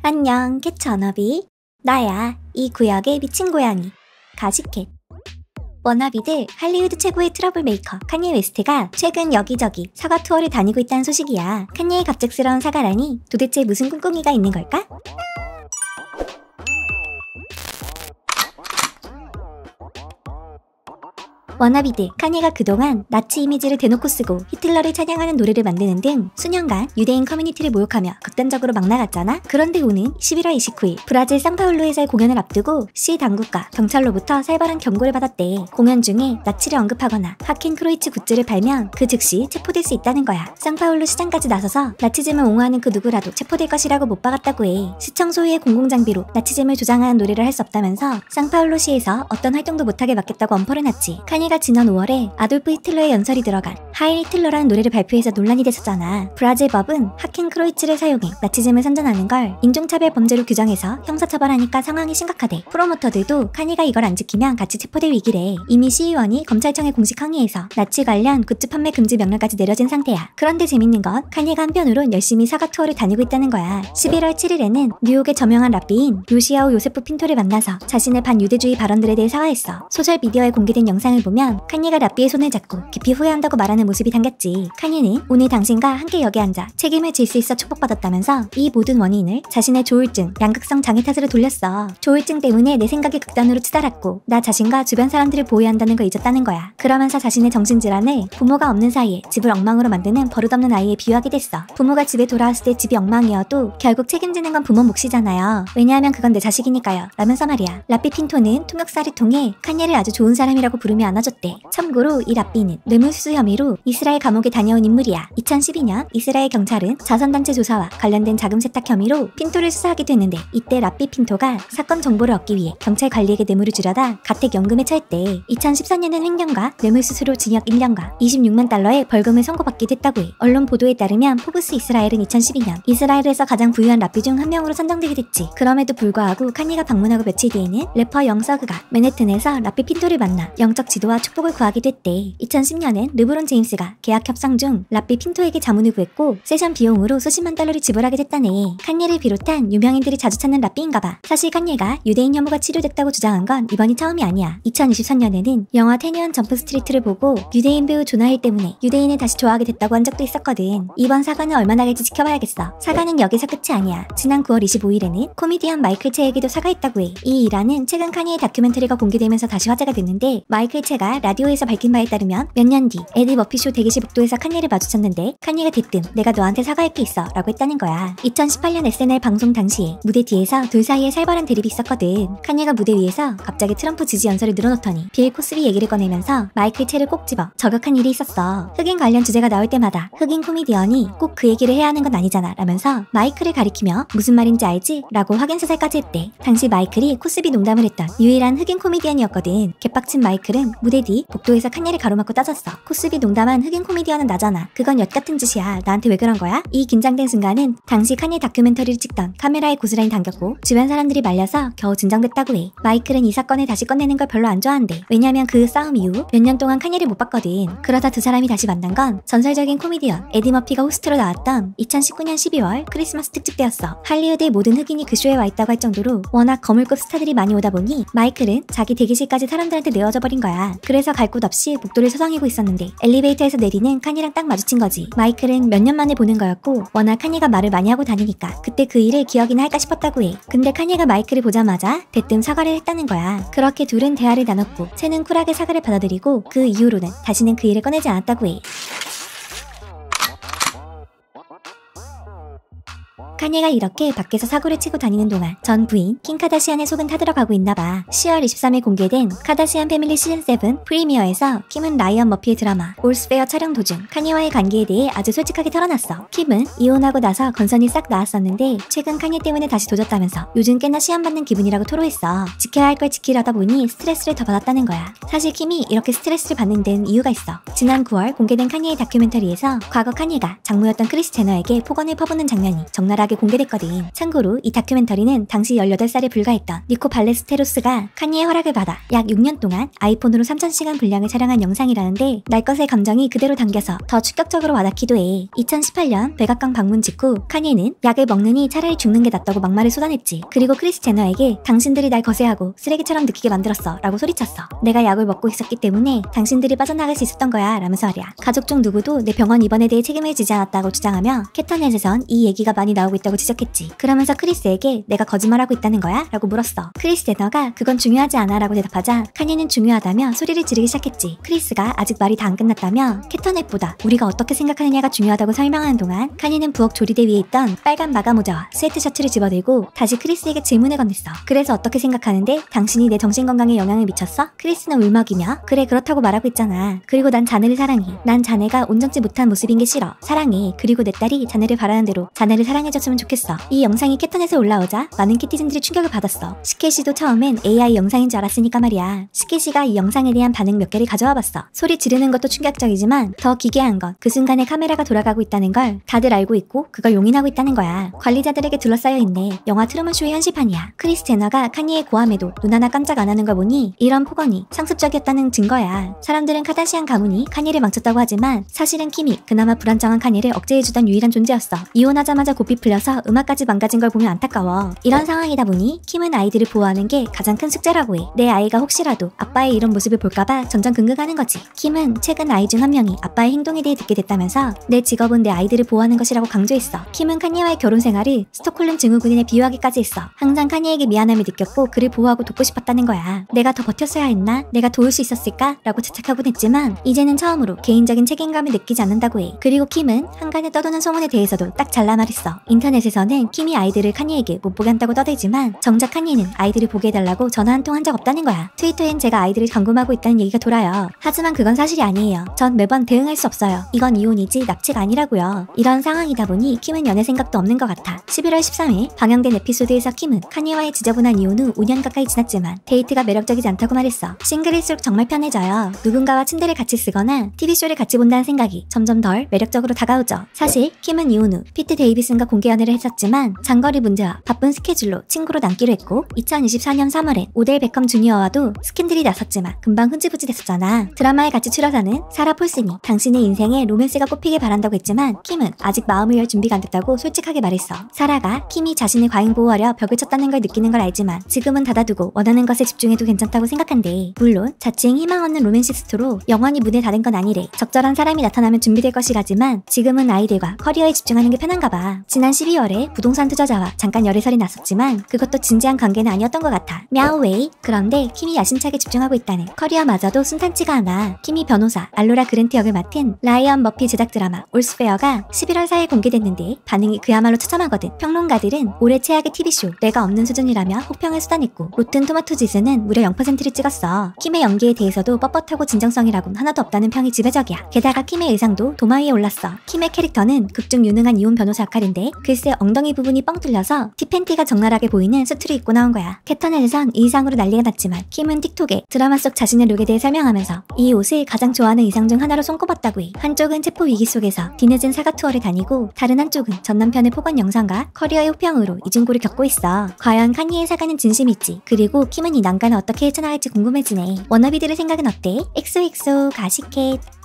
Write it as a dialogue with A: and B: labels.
A: 안녕, 캣 전업이. 나야, 이 구역의 미친 고양이, 가시캣. 워너비들 할리우드 최고의 트러블 메이커 칸예 웨스트가 최근 여기저기 사과 투어를 다니고 있다는 소식이야. 칸예의 갑작스러운 사과라니 도대체 무슨 꿍꿍이가 있는 걸까? 워너비들, 칸예가 그동안 나치 이미지를 대놓고 쓰고 히틀러를 찬양하는 노래를 만드는 등 수년간 유대인 커뮤니티를 모욕하며 극단적으로 막 나갔잖아. 그런데 오는 11월 29일 브라질 상파울루에서의 공연을 앞두고 시 당국과 경찰로부터 살벌한 경고를 받았대. 공연 중에 나치를 언급하거나 하켄크로이츠 굿즈를 팔면 그 즉시 체포될 수 있다는 거야. 상파울루 시장까지 나서서 나치즘을 옹호하는 그 누구라도 체포될 것이라고 못 박았다고 해. 시청 소유의 공공장비로 나치즘을 조장하는 노래를 할 수 없다면서 상파울루시에서 어떤 활동도 못하게 막겠다고 엄포를 놨지. 칸예가 지난 5월에 아돌프 히틀러의 연설이 들어간 하일 히틀러라는 노래를 발표해서 논란이 됐었잖아. 브라질 법은 하켄크로이츠를 사용해 나치즘을 선전하는 걸 인종차별 범죄로 규정해서 형사처벌하니까 상황이 심각하대. 프로모터들도 칸예가 이걸 안 지키면 같이 체포될 위기래. 이미 시의원이 검찰청에 공식 항의해서 나치 관련 굿즈 판매 금지 명령까지 내려진 상태야. 그런데 재밌는 건 칸예가 한편으론 열심히 사과 투어를 다니고 있다는 거야. 11월 7일에는 뉴욕의 저명한 랍비인 요시아오 요세프 핀토를 만나서 자신의 반유대주의 발언들에 대해 사과했어. 소셜 미디어에 공개된 영상을 보면 칸예가 랍비의 손을 잡고 깊이 후회한다고 말하는 모습이 담겼지. 칸예는 오늘 당신과 함께 여기 앉아 책임을 질 수 있어 축복받았다면서 이 모든 원인을 자신의 조울증, 양극성 장애 탓으로 돌렸어. 조울증 때문에 내 생각이 극단으로 치달았고 나 자신과 주변 사람들을 보호해야 한다는 걸 잊었다는 거야. 그러면서 자신의 정신질환을 부모가 없는 사이에 집을 엉망으로 만드는 버릇없는 아이에 비유하게 됐어. 부모가 집에 돌아왔을 때 집이 엉망이어도 결국 책임지는 건 부모 몫이잖아요. 왜냐하면 그건 내 자식이니까요. 라면서 말이야. 랍비 핀토는 통역사를 통해 칸예를 아주 좋은 사람이라고 부르며 안아줬대. 참고로 이 랍비는 뇌물수수 혐의로 이스라엘 감옥에 다녀온 인물이야. 2012년 이스라엘 경찰은 자선단체 조사와 관련된 자금 세탁 혐의로 핀토를 수사하기도 했는데 이때 랍비 핀토가 사건 정보를 얻기 위해 경찰 관리에게 뇌물을 주려다 가택연금에 처했대. 2014년엔 횡령과 뇌물수수로 징역 1년과 26만 달러의 벌금을 선고받기도 했다고 해. 언론 보도에 따르면 포브스 이스라엘은 2012년 이스라엘에서 가장 부유한 랍비 중 한 명으로 선정되게 됐지. 그럼에도 불구하고 칸예가 방문하고 며칠 뒤에는 래퍼 영서그가 맨해튼에서 랍비 핀토를 만나 영적 지도와 축복을 구하기도 했대. 2010년엔 르브론 제임스가 계약 협상 중 랍비 핀토에게 자문을 구했고 세션 비용으로 수십만 달러를 지불하게 됐다네. 칸예를 비롯한 유명인들이 자주 찾는 랍비인가봐. 사실 칸예가 유대인 혐오가 치료됐다고 주장한 건 이번이 처음이 아니야. 2023년에는 영화 테니언 점프 스트리트를 보고 유대인 배우 조나 힐 때문에 유대인을 다시 좋아하게 됐다고 한 적도 있었거든. 이번 사과는 얼마나 갈지 지켜봐야겠어. 사과는 여기서 끝이 아니야. 지난 9월 25일에는 코미디언 마이클 체에게도 사과했다고 해. 이 일화는 최근 칸예의 다큐멘터리가 공개되면서 다시 화제가 됐는데 마이클 체가 라디오에서 밝힌 바에 따르면 몇 년 뒤 에디 머피쇼 대기실 복도에서 칸예를 마주쳤는데 칸예가 대뜸 내가 너한테 사과할 게 있어 라고 했다는 거야. 2018년 SNL 방송 당시에 무대 뒤에서 둘 사이에 살벌한 대립이 있었거든. 칸예가 무대 위에서 갑자기 트럼프 지지 연설을 늘어놓더니 빌 코스비 얘기를 꺼내면서 마이클 체를 꼭 집어 저격한 일이 있었어. 흑인 관련 주제가 나올 때마다 흑인 코미디언이 꼭 그 얘기를 해야 하는 건 아니잖아 라면서 마이클을 가리키며 무슨 말인지 알지? 라고 확인사살까지 했대. 당시 마이클이 코스비 농담을 했던 유일한 흑인 코미디언이었거든. 개빡친 마이클은 무대 뒤 복도에서 칸예를 가로막고 따졌어. 코스비 농담한 흑인 코미디언은 나잖아. 그건 엿같은 짓이야. 나한테 왜 그런 거야? 이 긴장된 순간은 당시 칸예 다큐멘터리를 찍던 카메라에 고스란히 담겼고 주변 사람들이 말려서 겨우 진정됐다고 해. 마이클은 이 사건을 다시 꺼내는 걸 별로 안 좋아한대. 왜냐면 그 싸움 이후 몇 년 동안 칸예를 못 봤거든. 그러다 두 사람이 다시 만난 건 전설적인 코미디언 에디 머피가 호스트로 나왔던 2019년 12월 크리스마스 특집 때였어. 할리우드의 모든 흑인이 그 쇼에 와 있다고 할 정도로 워낙 거물급 스타들이 많이 오다 보니 마이클은 자기 대기실까지 사람들한테 내어져 버린 거야. 그래서 갈 곳 없이 복도를 서성이고 있었는데 엘리베이터에서 내리는 칸예랑 딱 마주친 거지. 마이클은 몇 년 만에 보는 거였고 워낙 칸예가 말을 많이 하고 다니니까 그때 그 일을 기억이나 할까 싶었다고 해. 근데 칸예가 마이클을 보자마자 대뜸 사과를 했다는 거야. 그렇게 둘은 대화를 나눴고 채는 쿨하게 사과를 받아들이고 그 이후로는 다시는 그 일을 꺼내지 않았다고 해. 칸예가 이렇게 밖에서 사고를 치고 다니는 동안 전 부인 킴 카다시안의 속은 타들어가고 있나봐. 10월 23일 공개된 카다시안 패밀리 시즌7 프리미어에서 킴은 라이언 머피의 드라마 올스페어 촬영 도중 칸예와의 관계에 대해 아주 솔직하게 털어놨어. 킴은 이혼하고 나서 건선이 싹 나았었는데 최근 칸예 때문에 다시 도졌다면서 요즘 꽤나 시험받는 기분이라고 토로했어. 지켜야 할 걸 지키려다 보니 스트레스를 더 받았다는 거야. 사실 킴이 이렇게 스트레스를 받는 데는 이유가 있어. 지난 9월 공개된 칸예의 다큐멘터리에서 과거 칸예가 장모였던 크리스 제너에게 폭언을 퍼붓는 장면이 적나라하게 다양하게 공개됐거든. 참고로 이 다큐멘터리는 당시 18살에 불과했던 니코 발레스테로스가 카니의 허락을 받아 약 6년 동안 아이폰으로 3000시간 분량을 촬영한 영상이라는데 날 것의 감정이 그대로 담겨서 더 충격적으로 와닿기도 해. 2018년 백악관 방문 직후 카니는 약을 먹느니 차라리 죽는 게 낫다고 막말을 쏟아냈지. 그리고 크리스 제너에게 당신들이 날 거세하고 쓰레기처럼 느끼게 만들었어 라고 소리쳤어. 내가 약을 먹고 있었기 때문에 당신들이 빠져나갈 수 있었던 거야 라면서 말이야. 가족 중 누구도 내 병원 입원에 대해 책임을 지지 않았다고 주장하며 캐터넷에선 이 얘기가 많이 나오고 있다고 지적했지. 그러면서 크리스에게 내가 거짓말하고 있다는 거야? 라고 물었어. 크리스 제너가 그건 중요하지 않아 라고 대답하자 카니는 중요하다며 소리를 지르기 시작했지. 크리스가 아직 말이 다 안 끝났다며 캐터넷보다 우리가 어떻게 생각하느냐가 중요하다고 설명하는 동안 카니는 부엌 조리대 위에 있던 빨간 마가 모자와 스웨트 셔츠를 집어들고 다시 크리스에게 질문을 건넸어. 그래서 어떻게 생각하는데 당신이 내 정신건강에 영향을 미쳤어? 크리스는 울먹이며 그래 그렇다고 말하고 있잖아. 그리고 난 자네를 사랑해. 난 자네가 온전치 못한 모습인 게 싫어. 사랑해. 그리고 내 딸이 자네를 바라는 대로 자네를 사랑해줬으면 좋겠어. 이 영상이 캐터넷에 올라오자 많은 키티즌들이 충격을 받았어. 시케이씨도 처음엔 AI 영상인 줄 알았으니까 말이야. 시케이씨가 이 영상에 대한 반응 몇 개를 가져와 봤어. 소리 지르는 것도 충격적이지만 더 기괴한 건 그 순간에 카메라가 돌아가고 있다는 걸 다들 알고 있고 그걸 용인하고 있다는 거야. 관리자들에게 둘러싸여 있네. 영화 트루먼쇼의 현실판이야. 크리스 제너가 카니의 고함에도 눈 하나 깜짝 안 하는 걸 보니 이런 폭언이 상습적이었다는 증거야. 사람들은 카다시안 가문이 카니를 망쳤다고 하지만 사실은 킴이 그나마 불안정한 카니를 억제해주던 유일한 존재였어. 이혼하자마자 고삐 풀려서 음악까지 망가진 걸 보면 안타까워. 이런 상황이다 보니 킴은 아이들을 보호하는 게 가장 큰 숙제라고 해. 내 아이가 혹시라도 아빠의 이런 모습을 볼까봐 전전긍긍하는 거지. 킴은 최근 아이 중 한 명이 아빠의 행동에 대해 듣게 됐다면서 내 직업은 내 아이들을 보호하는 것이라고 강조했어. 킴은 카니와의 결혼 생활을 스톡홀름 증후군인에 비유하기까지 했어. 항상 카니에게 미안함을 느꼈고 그를 보호하고 돕고 싶었다는 거야. 내가 더 버텼어야 했나? 내가 도울 수 있었을까? 라고 자책하곤 했지만 이제는 처음으로 개인적인 책임감을 느끼지 않는다고 해. 그리고 킴은 한간에 떠도는 소문에 대해서도 딱 잘라 말했어. 인터넷에서는 킴이 아이들을 카니에게 못 보게 한다고 떠들지만 정작 카니는 아이들을 보게 해달라고 전화 한 통 한 적 없다는 거야. 트위터엔 제가 아이들을 감금하고 있다는 얘기가 돌아요. 하지만 그건 사실이 아니에요. 전 매번 대응할 수 없어요. 이건 이혼이지 납치가 아니라고요. 이런 상황이다 보니 킴은 연애 생각도 없는 것 같아. 11월 13일 방영된 에피소드에서 킴은 카니와의 지저분한 이혼 후 5년 가까이 지났지만 데이트가 매력적이지 않다고 말했어. 싱글일수록 정말 편해져요. 누군가와 침대를 같이 쓰거나 TV쇼를 같이 본다는 생각이 점점 덜 매력적으로 다가오죠. 사실 킴은 이혼 후 피트 데이비슨과 공개 연애를 했었지만 장거리 문제와 바쁜 스케줄로 친구로 남기로 했고 2024년 3월엔 오델 베컴 주니어와도 스캔들이 났었지만 금방 흐지부지 됐었잖아. 드라마에 같이 출연하는 사라 폴슨이 당신의 인생에 로맨스가 꼽히길 바란다고 했지만 킴은 아직 마음을 열 준비가 안 됐다고 솔직하게 말했어. 사라가 킴이 자신을 과잉 보호하려 벽을 쳤다는 걸 느끼는 걸 알지만 지금은 닫아두고 원하는 것에 집중해도 괜찮다고 생각한대. 물론 자칭 희망 없는 로맨시스트로 영원히 문을 닫은 건 아니래. 적절한 사람이 나타나면 준비될 것이라지만 지금은 아이들과 커리어에 집중하는 게 편한가 봐. 지난 12월에 부동산 투자자와 잠깐 열애설이 났었지만 그것도 진지한 관계는 아니었던 것 같아. мя우웨이. 그런데 킴이 야심차게 집중하고 있다는 커리어마저도 순탄치가 않아. 킴이 변호사 알로라 그랜트 역을 맡은 라이언 머피 제작 드라마 올스페어가 11월 4일 공개됐는데 반응이 그야말로 처참하거든. 평론가들은 올해 최악의 TV쇼 뇌가 없는 수준이라며 혹평을 쏟아냈고 로튼 토마토지수는 무려 0%를 찍었어. 킴의 연기에 대해서도 뻣뻣하고 진정성이라곤 하나도 없다는 평이 지배적이야. 게다가 킴의 의상도 도마 위에 올랐어. 킴의 캐릭터는 극중 유능한 이혼 변호사 역할인데 글쎄 엉덩이 부분이 뻥 뚫려서 티팬티가 적나라하게 보이는 수트를 입고 나온 거야. 캐터넷에선 이 의상으로 난리가 났지만 킴은 틱톡에 드라마 속 자신의 룩에 대해 설명하면서 이 옷을 가장 좋아하는 의상 중 하나로 손꼽았다고 해. 한쪽은 체포 위기 속에서 뒤늦은 사과 투어를 다니고 다른 한쪽은 전 남편의 폭언 영상과 커리어의 호평으로 이중고를 겪고 있어. 과연 카니의 사과는 진심일지 그리고 킴은 이 난관을 어떻게 헤쳐나갈지 궁금해지네. 워너비들의 생각은 어때? 엑소엑소 가시켓.